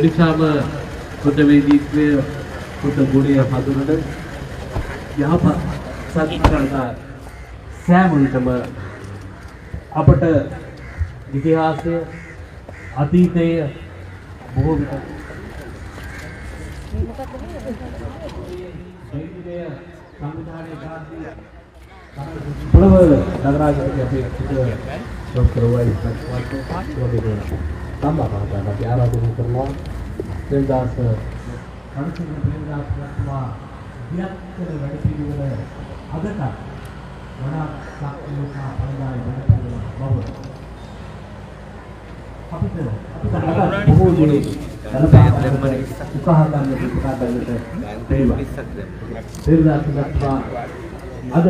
එනිසාම බුද්ධ වේදීත්වයේ බුද්ධ ගුණය හඳුනන යහපත් සත්කරන සෑම විටම අපට ඉතිහාසය අතීතය බොහෝ විට පොළව නගරාජික අපේ ડોક્ટર වයිස් tambah අපි ආරාධනා කරනවා දෙන්දාස කණිසුන් දෙන්දාස රත්නා විද්‍යාත්මක වැඩ පිළිවෙල අදට වඩා සක්‍රියතා පරිදායි වැඩ පිළිවෙල බව අපිට බොහෝ දුරේ උකහා ගන්න පුතා බැලුවට දෙන්දාස රත්නා අද